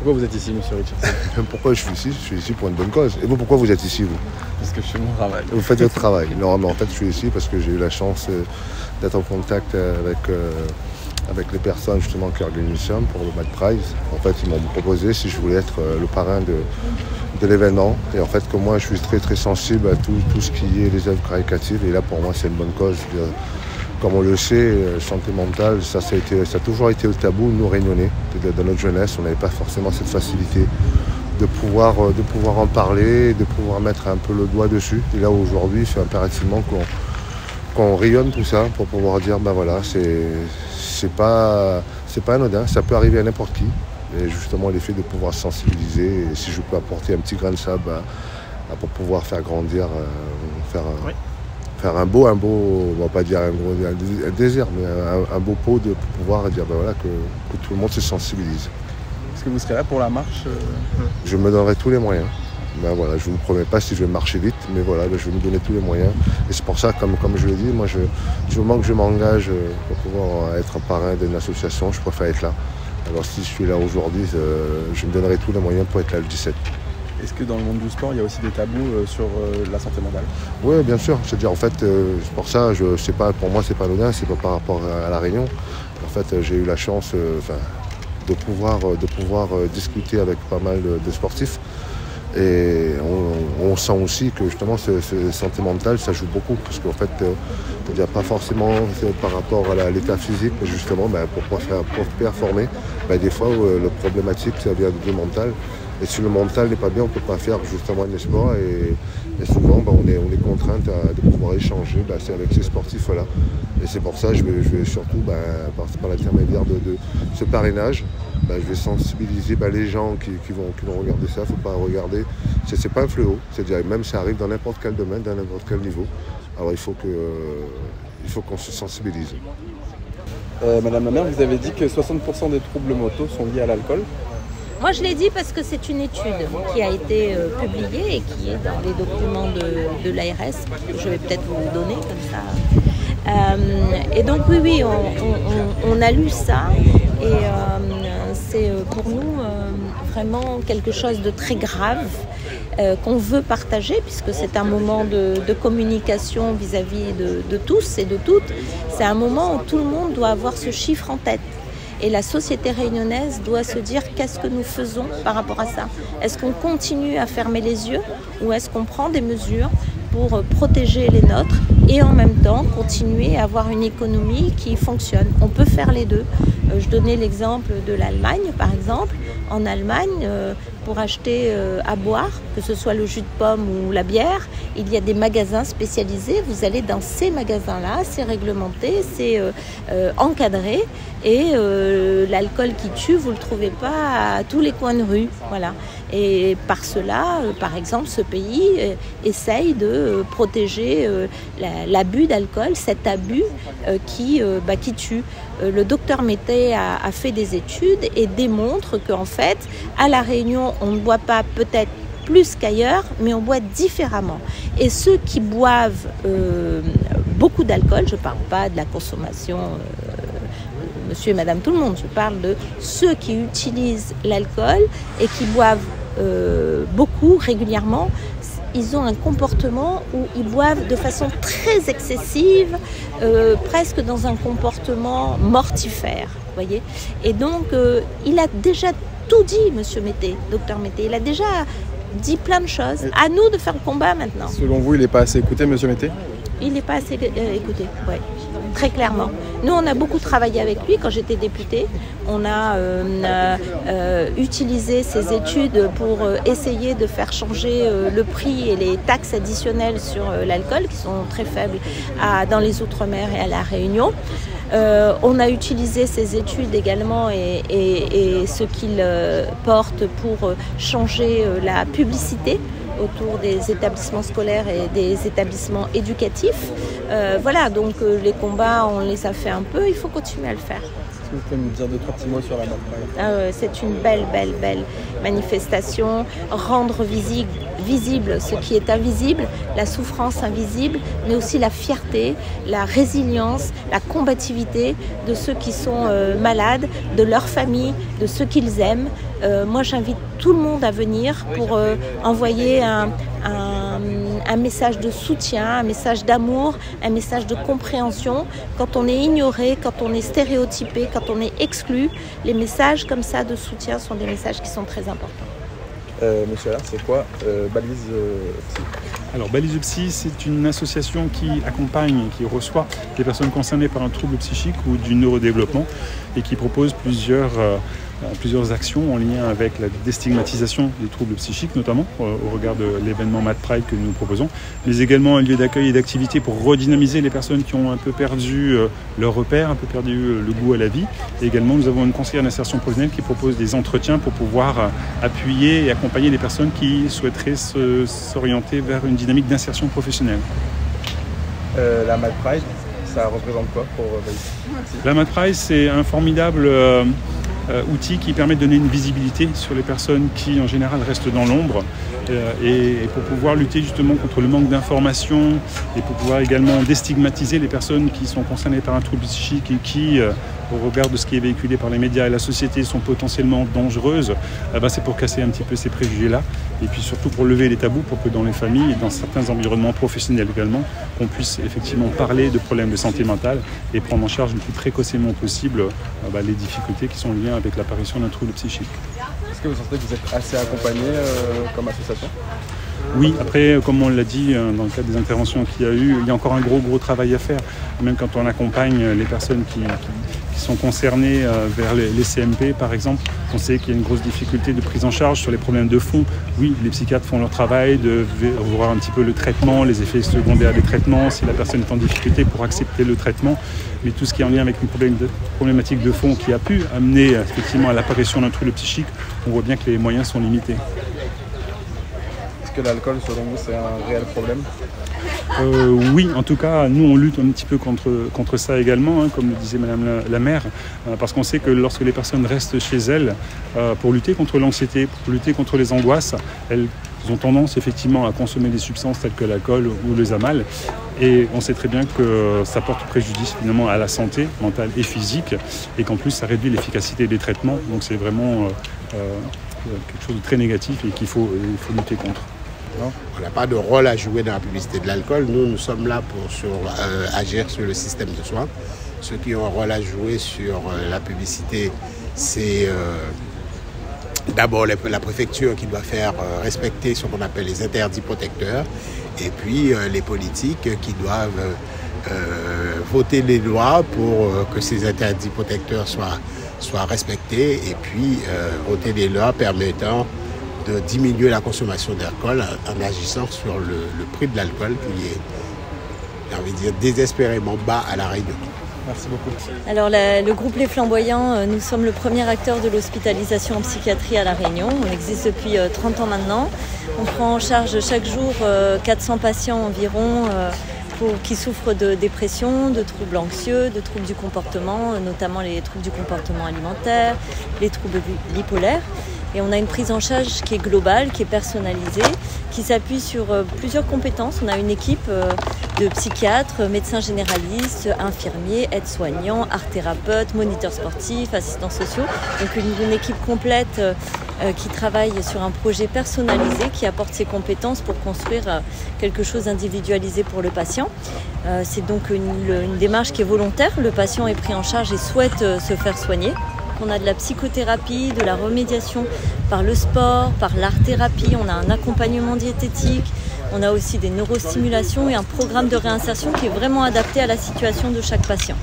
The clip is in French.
Pourquoi vous êtes ici, monsieur Richardson? Pourquoi je suis ici? Je suis ici pour une bonne cause. Et vous, pourquoi vous êtes ici, vous? Parce que je fais mon travail. Vous faites votre travail. Non, mais en fait, je suis ici parce que j'ai eu la chance d'être en contact avec les personnes justement qui organisent ça pour le Mad Prize. En fait, ils m'ont proposé si je voulais être le parrain de l'événement. Et en fait, que moi, je suis très très sensible à tout ce qui est les œuvres caritatives. Et là, pour moi, c'est une bonne cause. Comme on le sait, santé mentale, ça a toujours été le tabou, nous Réunionnais. Dans notre jeunesse, on n'avait pas forcément cette facilité de pouvoir en parler, de pouvoir mettre un peu le doigt dessus. Et là, aujourd'hui, il fait impérativement qu'on rayonne tout ça pour pouvoir dire, ben voilà, c'est pas anodin, ça peut arriver à n'importe qui. Et justement, l'effet de pouvoir sensibiliser, et si je peux apporter un petit grain de sable pour pouvoir faire grandir, faire un beau, on va pas dire un désert, mais un beau pot de pouvoir dire ben voilà, que tout le monde se sensibilise. Est-ce que vous serez là pour la marche? Je me donnerai tous les moyens. Ben voilà, je ne vous promets pas si je vais marcher vite, mais voilà, je vais me donner tous les moyens. Et c'est pour ça, comme je l'ai dit, moi, du moment que je m'engage pour pouvoir être un parrain d'une association, je préfère être là. Alors si je suis là aujourd'hui, je me donnerai tous les moyens pour être là le 17. Est-ce que dans le monde du sport, il y a aussi des tabous sur la santé mentale? Oui, bien sûr. C'est-à-dire, en fait, c'est pour ça, pour moi, c'est pas anodin, c'est pas par rapport à la Réunion. En fait, j'ai eu la chance de pouvoir discuter avec pas mal de sportifs. Et on sent aussi que justement, ce santé mentale, ça joue beaucoup. Parce qu'en fait, il n'y a pas forcément par rapport à l'état physique, mais justement, pour performer, des fois, le problématique, ça vient du mental. Et si le mental n'est pas bien, on ne peut pas faire justement un sport. Et souvent, on est contraint de pouvoir échanger avec ces sportifs-là. Et c'est pour ça que je vais surtout, par l'intermédiaire de ce parrainage, je vais sensibiliser les gens qui vont regarder ça. Il ne faut pas regarder. C'est pas un fléau. C'est-à-dire, même ça arrive dans n'importe quel domaine, dans n'importe quel niveau. Alors il faut qu'on se sensibilise. Madame la maire, vous avez dit que 60% des troubles mentaux sont liés à l'alcool. Moi, je l'ai dit parce que c'est une étude qui a été publiée et qui est dans les documents de l'ARS. Je vais peut-être vous le donner comme ça. Et donc, oui, on a lu ça. Et c'est pour nous vraiment quelque chose de très grave qu'on veut partager, puisque c'est un moment de communication vis-à-vis de tous et de toutes. C'est un moment où tout le monde doit avoir ce chiffre en tête. Et la société réunionnaise doit se dire qu'est-ce que nous faisons par rapport à ça. Est-ce qu'on continue à fermer les yeux ou est-ce qu'on prend des mesures pour protéger les nôtres et en même temps continuer à avoir une économie qui fonctionne? On peut faire les deux. Je donnais l'exemple de l'Allemagne, par exemple. En Allemagne, pour acheter à boire, que ce soit le jus de pomme ou la bière, il y a des magasins spécialisés. Vous allez dans ces magasins-là, c'est réglementé, c'est encadré. Et l'alcool qui tue, vous ne le trouvez pas à tous les coins de rue. Voilà. Et par cela, par exemple, ce pays essaye de protéger l'abus d'alcool, cet abus qui tue. Le docteur Mété a fait des études et démontre qu'en fait, à La Réunion, on ne boit pas peut-être plus qu'ailleurs, mais on boit différemment. Et ceux qui boivent beaucoup d'alcool, je ne parle pas de la consommation monsieur et madame tout le monde, je parle de ceux qui utilisent l'alcool et qui boivent beaucoup, régulièrement, ils ont un comportement où ils boivent de façon très excessive, presque dans un comportement mortifère, voyez. Et donc, il a déjà tout dit, monsieur Mété, docteur Mété, il a déjà dit plein de choses. À nous de faire le combat maintenant. Selon vous, il n'est pas assez écouté, monsieur Mété? Il n'est pas assez écouté, oui, très clairement. Nous, on a beaucoup travaillé avec lui quand j'étais députée. On a utilisé ces études pour essayer de faire changer le prix et les taxes additionnelles sur l'alcool, qui sont très faibles dans les Outre-mer et à La Réunion. On a utilisé ces études également et ce qu'ils portent pour changer la publicité autour des établissements scolaires et des établissements éducatifs. Voilà, donc les combats, on les a fait un peu, il faut continuer à le faire. que vous pouvez me dire 2-3 petits mots sur la MadPride? C'est une belle manifestation. Rendre visible ce qui est invisible, la souffrance invisible, mais aussi la fierté, la résilience, la combativité de ceux qui sont malades, de leur famille, de ceux qu'ils aiment. Moi, j'invite tout le monde à venir pour envoyer un message de soutien, un message d'amour, un message de compréhension. Quand on est ignoré, quand on est stéréotypé, quand on est exclu, les messages comme ça de soutien sont des messages qui sont très importants. Monsieur Allaire, c'est quoi Balise Psy? Alors Balise Psy, c'est une association qui accompagne, qui reçoit des personnes concernées par un trouble psychique ou du neurodéveloppement et qui propose plusieurs actions en lien avec la déstigmatisation des troubles psychiques, notamment au regard de l'événement MadPride que nous proposons, mais également un lieu d'accueil et d'activité pour redynamiser les personnes qui ont un peu perdu leur repère, un peu perdu le goût à la vie. Et également, nous avons une conseillère d'insertion professionnelle qui propose des entretiens pour pouvoir appuyer et accompagner les personnes qui souhaiteraient s'orienter vers une dynamique d'insertion professionnelle. La MadPride, ça représente quoi pour Balise? La MadPride, c'est un formidable outil qui permet de donner une visibilité sur les personnes qui en général restent dans l'ombre et pour pouvoir lutter justement contre le manque d'informations et pour pouvoir également déstigmatiser les personnes qui sont concernées par un trouble psychique et qui, au regard de ce qui est véhiculé par les médias et la société, sont potentiellement dangereuses. C'est pour casser un petit peu ces préjugés-là et puis surtout pour lever les tabous pour que dans les familles et dans certains environnements professionnels également, qu'on puisse effectivement parler de problèmes de santé mentale et prendre en charge le plus précocement possible les difficultés qui sont liées avec l'apparition d'un trouble psychique. Est-ce que vous sentez que vous êtes assez accompagné comme association? Oui, après, comme on l'a dit dans le cadre des interventions qu'il y a eu, il y a encore un gros travail à faire. Même quand on accompagne les personnes qui sont concernées vers les CMP, par exemple, on sait qu'il y a une grosse difficulté de prise en charge sur les problèmes de fond. Oui, les psychiatres font leur travail de voir un petit peu le traitement, les effets secondaires des traitements, si la personne est en difficulté pour accepter le traitement. Mais tout ce qui est en lien avec une problématique de fond qui a pu amener effectivement à l'apparition d'un trouble psychique, on voit bien que les moyens sont limités. Est-ce que l'alcool, selon vous, c'est un réel problème? Oui, en tout cas, nous on lutte un petit peu contre ça également, comme le disait Madame la maire, parce qu'on sait que lorsque les personnes restent chez elles, pour lutter contre l'anxiété, pour lutter contre les angoisses, elles ont tendance effectivement à consommer des substances telles que l'alcool ou le Zamal. Et on sait très bien que ça porte préjudice finalement à la santé mentale et physique, et qu'en plus ça réduit l'efficacité des traitements. Donc c'est vraiment quelque chose de très négatif et qu'il faut lutter contre. On n'a pas de rôle à jouer dans la publicité de l'alcool. Nous sommes là pour agir sur le système de soins. Ceux qui ont un rôle à jouer sur la publicité, c'est d'abord la préfecture qui doit faire respecter ce qu'on appelle les interdits protecteurs, et puis les politiques qui doivent voter les lois pour que ces interdits protecteurs soient respectés, et puis voter des lois permettant de diminuer la consommation d'alcool en agissant sur le prix de l'alcool qui est, j'ai envie de dire, désespérément bas à La Réunion. Merci beaucoup. Alors le groupe Les Flamboyants, nous sommes le premier acteur de l'hospitalisation en psychiatrie à La Réunion. On existe depuis 30 ans maintenant. On prend en charge chaque jour 400 patients environ qui souffrent de dépression, de troubles anxieux, de troubles du comportement, notamment les troubles du comportement alimentaire, les troubles bipolaires. Et on a une prise en charge qui est globale, qui est personnalisée, qui s'appuie sur plusieurs compétences. On a une équipe de psychiatres, médecins généralistes, infirmiers, aides-soignants, art-thérapeutes, moniteurs sportifs, assistants sociaux. Donc une équipe complète qui travaille sur un projet personnalisé, qui apporte ses compétences pour construire quelque chose d'individualisé pour le patient. C'est donc une démarche qui est volontaire. Le patient est pris en charge et souhaite se faire soigner. On a de la psychothérapie, de la remédiation par le sport, par l'art-thérapie, on a un accompagnement diététique, on a aussi des neurostimulations et un programme de réinsertion qui est vraiment adapté à la situation de chaque patient.